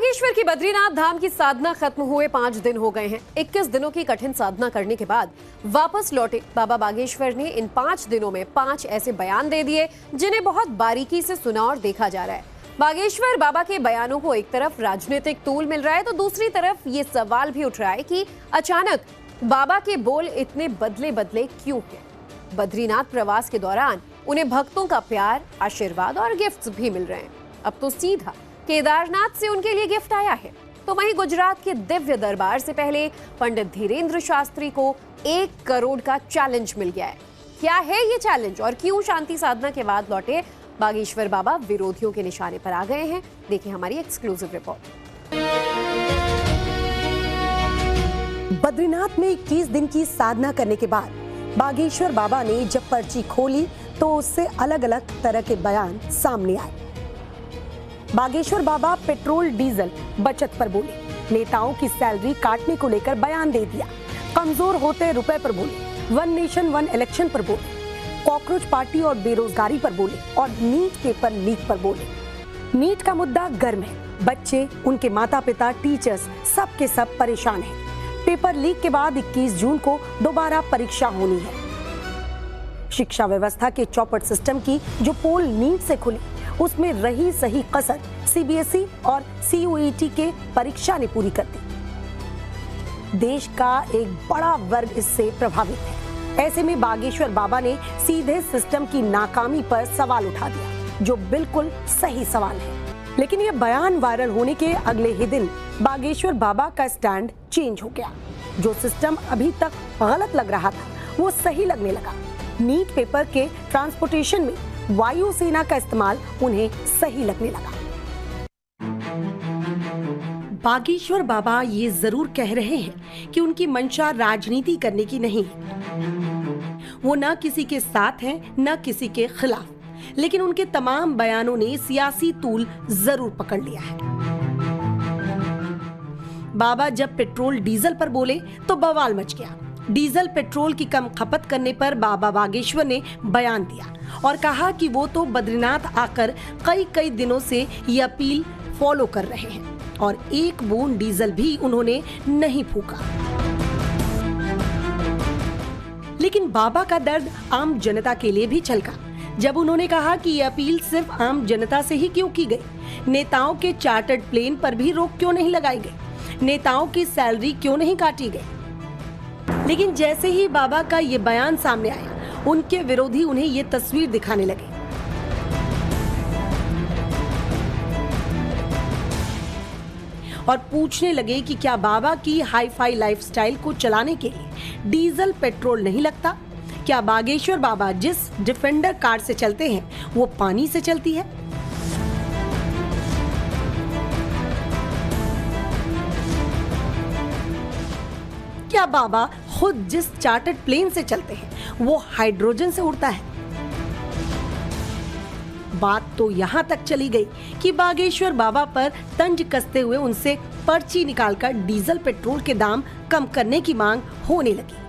बागेश्वर की बद्रीनाथ धाम की साधना खत्म हुए 5 दिन हो गए हैं। 21 दिनों की कठिन साधना करने के बाद वापस लौटे बाबा बागेश्वर ने इन 5 दिनों में 5 ऐसे बयान दे दिए जिन्हें बहुत बारीकी से सुना और देखा जा रहा है। बागेश्वर बाबा के बयानों को एक तरफ राजनीतिक तूल मिल रहा है तो दूसरी तरफ ये सवाल भी उठ रहा है कि अचानक बाबा के बोल इतने बदले बदले क्यों हैं। बद्रीनाथ प्रवास के दौरान उन्हें भक्तों का प्यार, आशीर्वाद और गिफ्ट्स भी मिल रहे हैं। अब तो सीधा केदारनाथ से उनके लिए गिफ्ट आया है। तो वहीं गुजरात के दिव्य दरबार से पहले पंडित धीरेन्द्र शास्त्री को 1 करोड़ का चैलेंज मिल गया है। क्या है ये चैलेंज और क्यों शांति साधना के बाद लौटे बागेश्वर बाबा विरोधियों के निशाने पर आ गए हैं? देखिए हमारी एक्सक्लूसिव रिपोर्ट। बद्रीनाथ में 21 दिन की साधना करने के बाद बागेश्वर बाबा ने जब पर्ची खोली तो उससे अलग अलग तरह के बयान सामने आए। बागेश्वर बाबा पेट्रोल डीजल बचत पर बोले, नेताओं की सैलरी काटने को लेकर बयान दे दिया, कमजोर होते रुपए पर बोले, 1 नेशन 1 इलेक्शन पर बोले, कॉकरोच पार्टी और बेरोजगारी पर बोले और नीट पेपर लीक पर बोले। नीट का मुद्दा गर्म है, बच्चे, उनके माता पिता, टीचर्स सब के सब परेशान हैं। पेपर लीक के बाद 21 जून को दोबारा परीक्षा होनी है। शिक्षा व्यवस्था के चौपट सिस्टम की जो पोल नीट से खुली उसमें रही सही कसर सीबीएसई और सीयूईटी के परीक्षा ने पूरी कर दी। देश का एक बड़ा वर्ग इससे प्रभावित है। ऐसे में बागेश्वर बाबा ने सीधे सिस्टम की नाकामी पर सवाल उठा दिया, जो बिल्कुल सही सवाल है। लेकिन यह बयान वायरल होने के अगले ही दिन बागेश्वर बाबा का स्टैंड चेंज हो गया। जो सिस्टम अभी तक गलत लग रहा था वो सही लगने लगा। नीट पेपर के ट्रांसपोर्टेशन में वायुसेना का इस्तेमाल उन्हें सही लगने लगा। बागेश्वर बाबा ये जरूर कह रहे हैं कि उनकी मंशा राजनीति करने की नहीं है। वो न किसी के साथ हैं न किसी के खिलाफ, लेकिन उनके तमाम बयानों ने सियासी तूल जरूर पकड़ लिया है। बाबा जब पेट्रोल डीजल पर बोले तो बवाल मच गया। डीजल पेट्रोल की कम खपत करने पर बाबा बागेश्वर ने बयान दिया और कहा कि वो तो बद्रीनाथ आकर कई दिनों से ये अपील फॉलो कर रहे हैं और 1 बूंद डीजल भी उन्होंने नहीं फूका। लेकिन बाबा का दर्द आम जनता के लिए भी छलका जब उन्होंने कहा कि ये अपील सिर्फ आम जनता से ही क्यों की गई। नेताओं के चार्टर्ड प्लेन पर भी रोक क्यों नहीं लगाई गई? नेताओं की सैलरी क्यों नहीं काटी गई? लेकिन जैसे ही बाबा का ये बयान सामने आया, उनके विरोधी उन्हें ये तस्वीर दिखाने लगे। और पूछने लगे कि क्या बाबा की हाई-फाई लाइफस्टाइल को चलाने के लिए डीजल पेट्रोल नहीं लगता? क्या बागेश्वर बाबा जिस डिफेंडर कार से चलते हैं वो पानी से चलती है? क्या बाबा खुद जिस चार्टर्ड प्लेन से चलते हैं वो हाइड्रोजन से उड़ता है? बात तो यहाँ तक चली गई कि बागेश्वर बाबा पर तंज कसते हुए उनसे पर्ची निकालकर डीजल पेट्रोल के दाम कम करने की मांग होने लगी।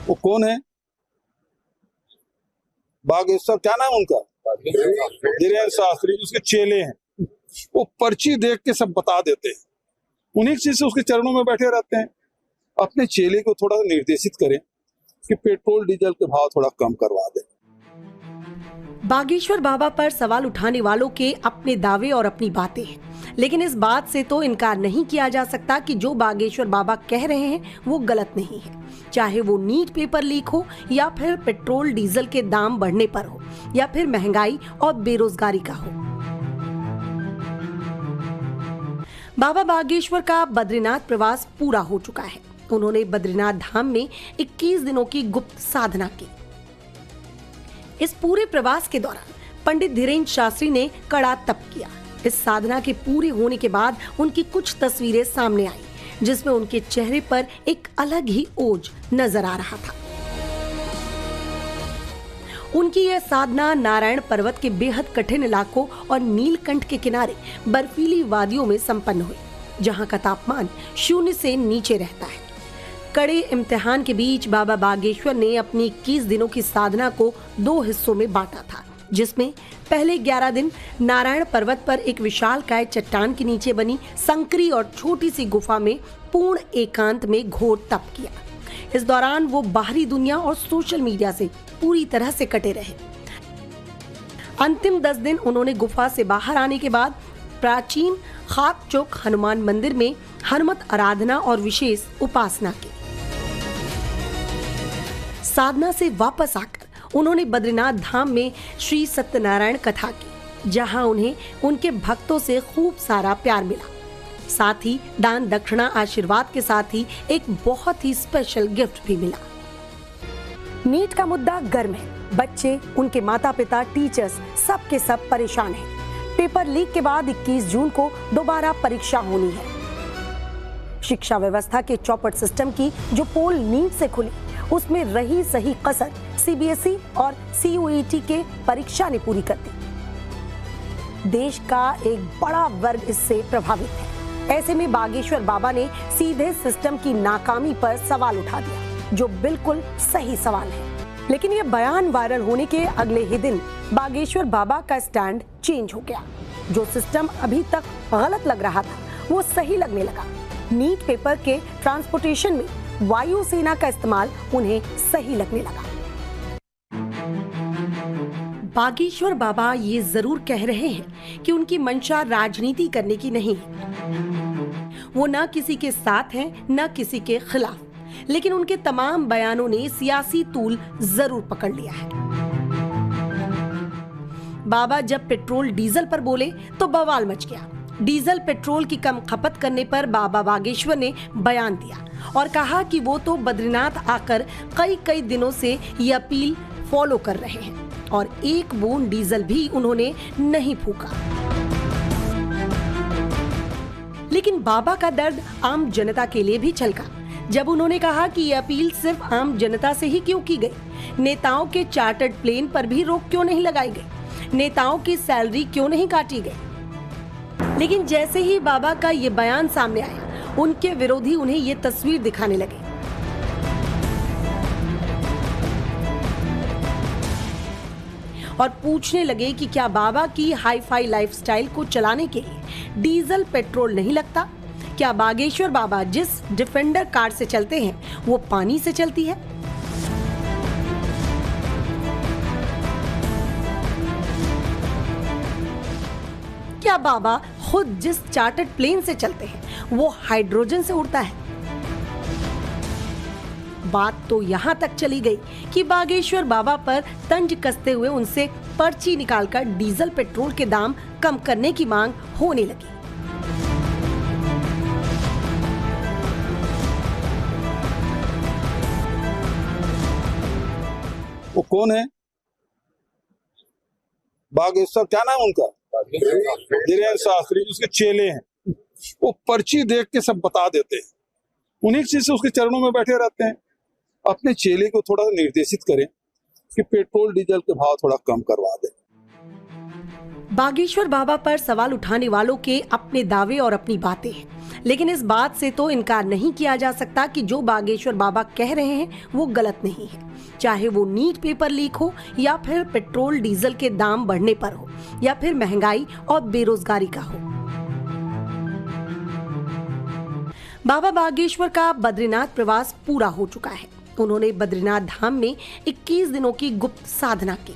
वो कौन है? बागेश्वर, क्या नाम उनका? धीरेन्द्र शास्त्री, उसके चेले हैं। वो पर्ची देख के सब बता देते हैं, उन्हीं चीज से उसके चरणों में बैठे रहते हैं। अपने चेले को थोड़ा निर्देशित करें कि पेट्रोल डीजल के भाव थोड़ा कम करवा दें। बागेश्वर बाबा पर सवाल उठाने वालों के अपने दावे और अपनी बातें हैं, लेकिन इस बात से तो इनकार नहीं किया जा सकता कि जो बागेश्वर बाबा कह रहे हैं वो गलत नहीं है। चाहे वो नीट पेपर लीक हो या फिर पेट्रोल डीजल के दाम बढ़ने पर हो या फिर महंगाई और बेरोजगारी का हो। बाबा बागेश्वर का बद्रीनाथ प्रवास पूरा हो चुका है। उन्होंने बद्रीनाथ धाम में 21 दिनों की गुप्त साधना की। इस पूरे प्रवास के दौरान पंडित धीरेन्द्र शास्त्री ने कड़ा तप किया। इस साधना के पूरे होने के बाद उनकी कुछ तस्वीरें सामने आई जिसमें उनके चेहरे पर एक अलग ही ओज नजर आ रहा था। उनकी यह साधना नारायण पर्वत के बेहद कठिन इलाकों और नीलकंठ के किनारे बर्फीली वादियों में संपन्न हुई, जहां का तापमान 0 से नीचे रहता है। कड़े इम्तिहान के बीच बाबा बागेश्वर ने अपनी 21 दिनों की साधना को 2 हिस्सों में बांटा था, जिसमें पहले 11 दिन नारायण पर्वत पर एक विशालकाय चट्टान के नीचे बनी संकरी और छोटी सी गुफा में पूर्ण एकांत में घोर तप किया। इस दौरान वो बाहरी दुनिया और सोशल मीडिया से पूरी तरह से कटे रहे। अंतिम 10 दिन उन्होंने गुफा से बाहर आने के बाद प्राचीन खाक चौक हनुमान मंदिर में हनुमत आराधना और विशेष उपासना की। साधना से वापस आकर उन्होंने बद्रीनाथ धाम में श्री सत्यनारायण कथा की, जहां उन्हें उनके भक्तों से खूब सारा प्यार मिला। साथ ही दान दक्षिणा आशीर्वाद के साथ ही एक बहुत ही स्पेशल गिफ्ट भी मिला। नीट का मुद्दा गर्म है। बच्चे, उनके माता पिता, टीचर्स सब के सब परेशान हैं। पेपर लीक के बाद 21 जून को दोबारा परीक्षा होनी है। शिक्षा व्यवस्था के चौपट सिस्टम की जो पोल नीट से खुली, उसमें रही सही कसर सीबीएसई और सीयूईटी के परीक्षा ने पूरी कर दी। देश का एक बड़ा वर्ग इससे प्रभावित है। ऐसे में बागेश्वर बाबा ने सीधे सिस्टम की नाकामी पर सवाल उठा दिया, जो बिल्कुल सही सवाल है। लेकिन ये बयान वायरल होने के अगले ही दिन बागेश्वर बाबा का स्टैंड चेंज हो गया। जो सिस्टम अभी तक गलत लग रहा था, वो सही लगने लगा। नीट पेपर के ट्रांसपोर्टेशन में वायुसेना का इस्तेमाल उन्हें सही लगने लगा। बागेश्वर बाबा ये जरूर कह रहे हैं कि उनकी मंशा राजनीति करने की नहीं है। वो न किसी के साथ हैं, न किसी के खिलाफ, लेकिन उनके तमाम बयानों ने सियासी तूल जरूर पकड़ लिया है। बाबा जब पेट्रोल डीजल पर बोले तो बवाल मच गया। डीजल पेट्रोल की कम खपत करने पर बाबा बागेश्वर ने बयान दिया और कहा कि वो तो बद्रीनाथ आकर कई दिनों से ये अपील फॉलो कर रहे हैं और एक बूंद डीजल भी उन्होंने नहीं फूका। लेकिन बाबा का दर्द आम जनता के लिए भी छलका जब उन्होंने कहा कि ये अपील सिर्फ आम जनता से ही क्यों की गई। नेताओं के चार्टर्ड प्लेन पर भी रोक क्यों नहीं लगाई गई? नेताओं की सैलरी क्यों नहीं काटी गई? लेकिन जैसे ही बाबा का ये बयान सामने आया, उनके विरोधी उन्हें ये तस्वीर दिखाने लगे। और पूछने लगे कि क्या बाबा की हाई-फाई लाइफस्टाइल को चलाने के लिए डीजल पेट्रोल नहीं लगता? क्या बागेश्वर बाबा जिस डिफेंडर कार से चलते हैं वो पानी से चलती है? क्या बाबा खुद जिस चार्टर्ड प्लेन से चलते हैं वो हाइड्रोजन से उड़ता है? बात तो यहाँ तक चली गई कि बागेश्वर बाबा पर तंज कसते हुए उनसे पर्ची निकालकर डीजल पेट्रोल के दाम कम करने की मांग होने लगी। वो कौन है? बागेश्वर, क्या नाम उनका? धीरेन्द्र शास्त्री। उसके चेले हैं। वो पर्ची देख के सब बता देते हैं। उन्हीं चीज से उसके चरणों में बैठे रहते हैं। अपने चेले को थोड़ा निर्देशित करें कि पेट्रोल डीजल के भाव थोड़ा कम करवा दें। बागेश्वर बाबा पर सवाल उठाने वालों के अपने दावे और अपनी बातें हैं, लेकिन इस बात से तो इनकार नहीं किया जा सकता कि जो बागेश्वर बाबा कह रहे हैं वो गलत नहीं है। चाहे वो नीट पेपर लीक हो, या फिर पेट्रोल डीजल के दाम बढ़ने पर हो, या फिर महंगाई और बेरोजगारी का हो। बाबा बागेश्वर का बद्रीनाथ प्रवास पूरा हो चुका है। उन्होंने बद्रीनाथ धाम में 21 दिनों की गुप्त साधना की।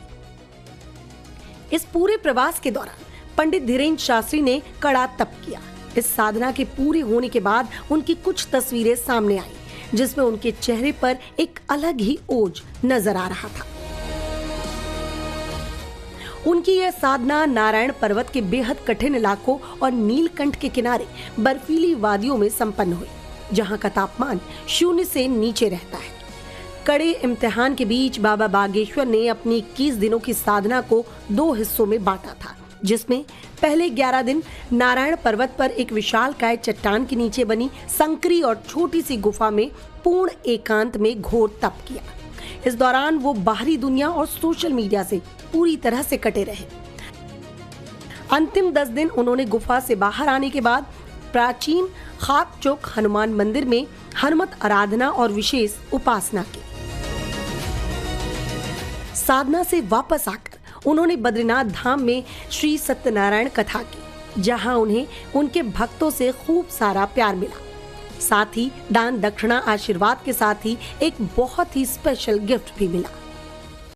इस पूरे प्रवास के दौरान पंडित धीरेन्द्र शास्त्री ने कड़ा तप किया। इस साधना के पूरे होने के बाद उनकी कुछ तस्वीरें सामने आई, जिसमें उनके चेहरे पर एक अलग ही ओज नजर आ रहा था। उनकी यह साधना नारायण पर्वत के बेहद कठिन इलाकों और नीलकंठ के किनारे बर्फीली वादियों में संपन्न हुई, जहां का तापमान 0 से नीचे रहता है। कड़े इम्तिहान के बीच बाबा बागेश्वर ने अपनी 21 दिनों की साधना को 2 हिस्सों में बांटा था, जिसमें पहले 11 दिन नारायण पर्वत पर एक विशालकाय चट्टान के नीचे बनी संकरी और छोटी सी गुफा में पूर्ण एकांत में घोर तप किया। इस दौरान वो बाहरी दुनिया और सोशल मीडिया से पूरी तरह से कटे रहे। अंतिम 10 दिन उन्होंने गुफा से बाहर आने के बाद प्राचीन खाक चौक हनुमान मंदिर में हनुमत आराधना और विशेष उपासना की। साधना से वापस आकर उन्होंने बद्रीनाथ धाम में श्री सत्यनारायण कथा की, जहां उन्हें उनके भक्तों से खूब सारा प्यार मिला। साथ ही दान दक्षिणा आशीर्वाद के साथ ही एक बहुत ही स्पेशल गिफ्ट भी मिला।